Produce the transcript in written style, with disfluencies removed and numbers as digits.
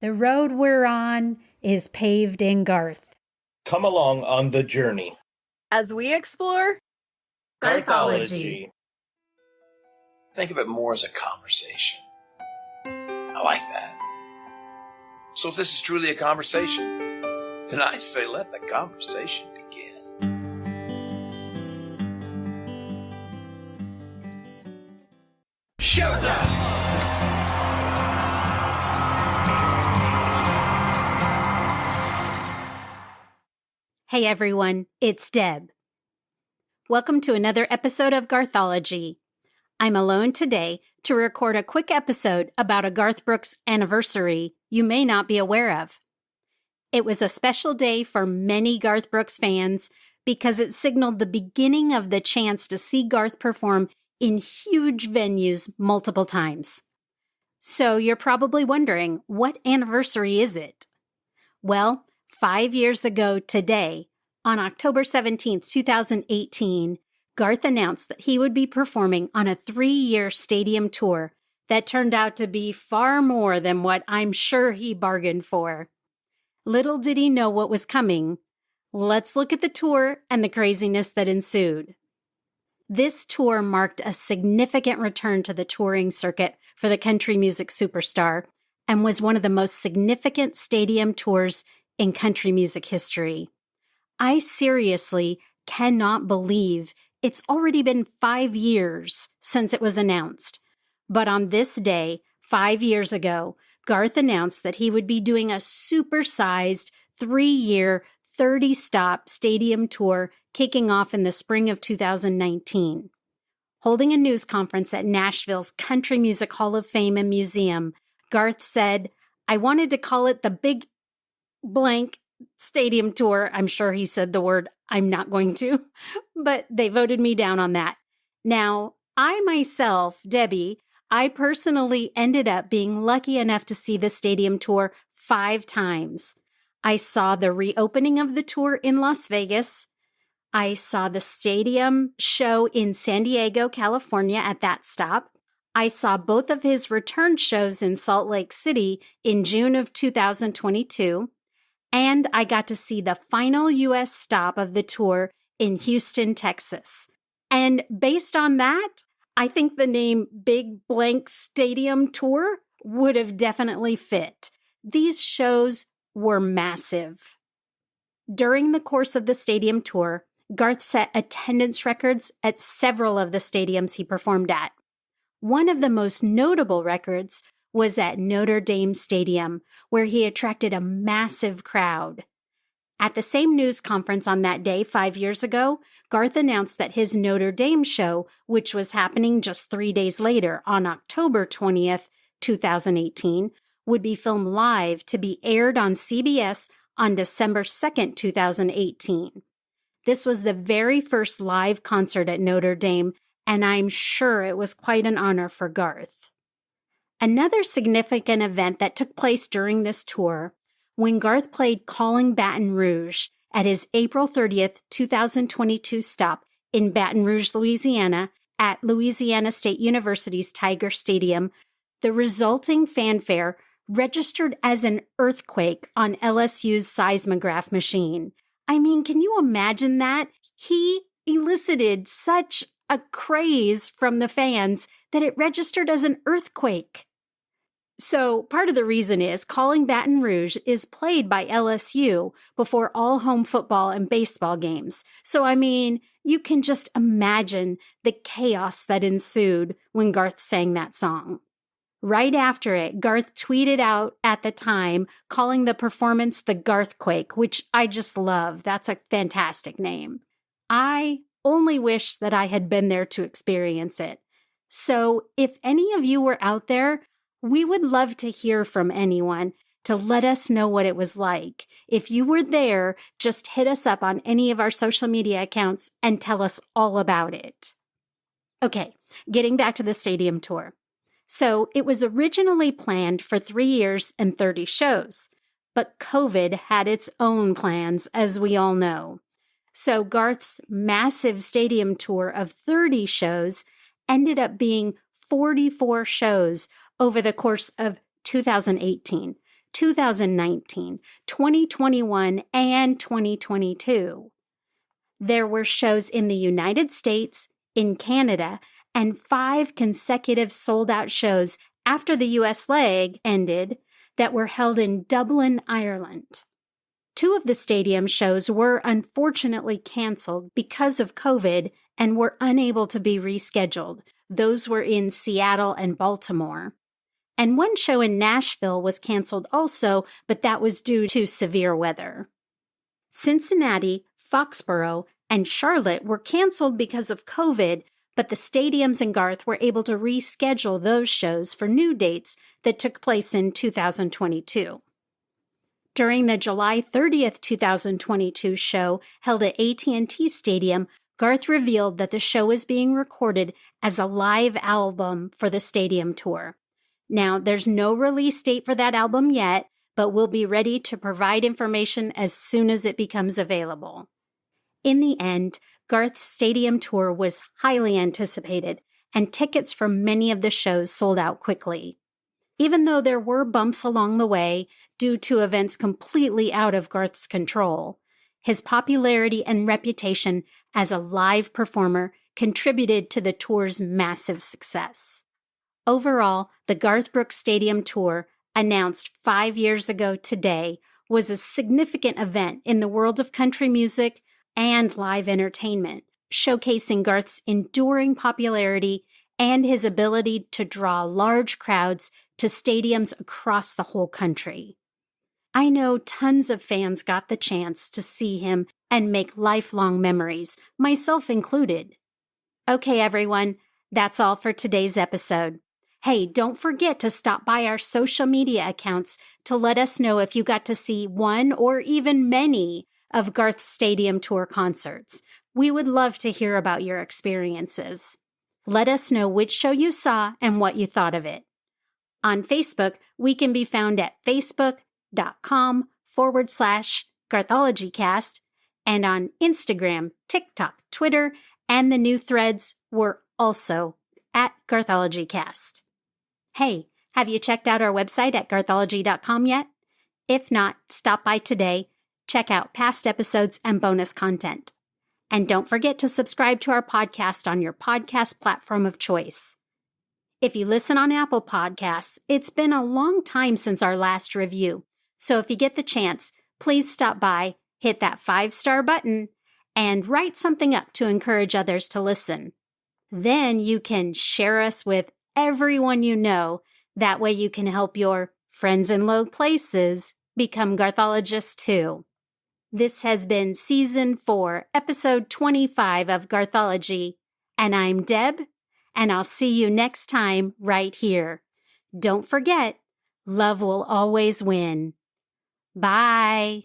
The road we're on is paved in Garth. Come along on the journey as we explore Garthology. Think of it more as a conversation. I like that. So if this is truly a conversation, then I say let the conversation begin. Showtime! Hey everyone, it's Deb. Welcome to another episode of Garthology. I'm alone today to record a quick episode about a Garth Brooks anniversary you may not be aware of. It was a special day for many Garth Brooks fans because it signaled the beginning of the chance to see Garth perform in huge venues multiple times. So you're probably wondering, what anniversary is it? Well, 5 years ago today, on October 17th, 2018, Garth announced that he would be performing on a 3-year stadium tour that turned out to be far more than what I'm sure he bargained for. Little did he know what was coming. Let's look at the tour and the craziness that ensued. This tour marked a significant return to the touring circuit for the country music superstar and was one of the most significant stadium tours in country music history. I seriously cannot believe it's already been 5 years since it was announced. But on this day, 5 years ago, Garth announced that he would be doing a supersized 3-year, 30-stop stadium tour kicking off in the spring of 2019. Holding a news conference at Nashville's Country Music Hall of Fame and Museum, Garth said, "I wanted to call it the Big Blank Stadium Tour." I'm sure he said the word, I'm not going to, but they voted me down on that. Now, I myself, Debbie, I personally ended up being lucky enough to see the stadium tour 5 times. I saw the reopening of the tour in Las Vegas. I saw the stadium show in San Diego, California at that stop. I saw both of his return shows in Salt Lake City in June of 2022. And I got to see the final U.S. stop of the tour in Houston, Texas. And based on that, I think the name Big Blank Stadium Tour would have definitely fit. These shows were massive. During the course of the stadium tour, Garth set attendance records at several of the stadiums he performed at. One of the most notable records was at Notre Dame Stadium, where he attracted a massive crowd. At the same news conference on that day 5 years ago, Garth announced that his Notre Dame show, which was happening just 3 days later on October 20th, 2018, would be filmed live to be aired on CBS on December 2nd, 2018. This was the very first live concert at Notre Dame, and I'm sure it was quite an honor for Garth. Another significant event that took place during this tour, when Garth played Calling Baton Rouge at his April 30th, 2022 stop in Baton Rouge, Louisiana, at Louisiana State University's Tiger Stadium, the resulting fanfare registered as an earthquake on LSU's seismograph machine. I mean, can you imagine that? He elicited such a craze from the fans that it registered as an earthquake. So part of the reason is Calling Baton Rouge is played by LSU before all home football and baseball games. So, I mean, you can just imagine the chaos that ensued when Garth sang that song. Right after it, Garth tweeted out at the time, calling the performance the Garthquake, which I just love. That's a fantastic name. I only wish that I had been there to experience it. So if any of you were out there, we would love to hear from anyone to let us know what it was like. If you were there, just hit us up on any of our social media accounts and tell us all about it. Okay, getting back to the stadium tour. So it was originally planned for 3 years and 30 shows, but COVID had its own plans, as we all know. So Garth's massive stadium tour of 30 shows ended up being 44 shows over the course of 2018, 2019, 2021, and 2022. There were shows in the United States, in Canada, and 5 consecutive sold-out shows after the U.S. leg ended that were held in Dublin, Ireland. 2 of the stadium shows were unfortunately canceled because of COVID and were unable to be rescheduled. Those were in Seattle and Baltimore. And 1 show in Nashville was canceled also, but that was due to severe weather. Cincinnati, Foxborough, and Charlotte were canceled because of COVID, but the stadiums and Garth were able to reschedule those shows for new dates that took place in 2022. During the July 30th, 2022 show held at AT&T Stadium, Garth revealed that the show is being recorded as a live album for the stadium tour. Now, there's no release date for that album yet, but we'll be ready to provide information as soon as it becomes available. In the end, Garth's stadium tour was highly anticipated, and tickets for many of the shows sold out quickly. Even though there were bumps along the way due to events completely out of Garth's control, his popularity and reputation as a live performer contributed to the tour's massive success. Overall, the Garth Brooks Stadium Tour, announced 5 years ago today, was a significant event in the world of country music and live entertainment, showcasing Garth's enduring popularity and his ability to draw large crowds to stadiums across the whole country. I know tons of fans got the chance to see him and make lifelong memories, myself included. Okay, everyone, that's all for today's episode. Hey, don't forget to stop by our social media accounts to let us know if you got to see one or even many of Garth's Stadium Tour concerts. We would love to hear about your experiences. Let us know which show you saw and what you thought of it. On Facebook, we can be found at facebook.com/GarthologyCast, and on Instagram, TikTok, Twitter, and the new threads, we're also at GarthologyCast. Hey, have you checked out our website at garthology.com yet? If not, stop by today, check out past episodes and bonus content. And don't forget to subscribe to our podcast on your podcast platform of choice. If you listen on Apple Podcasts, it's been a long time since our last review, so if you get the chance, please stop by, hit that 5-star button, and write something up to encourage others to listen. Then you can share us with everyone you know. That way you can help your friends in low places become Garthologists too. This has been Season 4, Episode 25 of Garthology, and I'm Deb, and I'll see you next time right here. Don't forget, love will always win. Bye.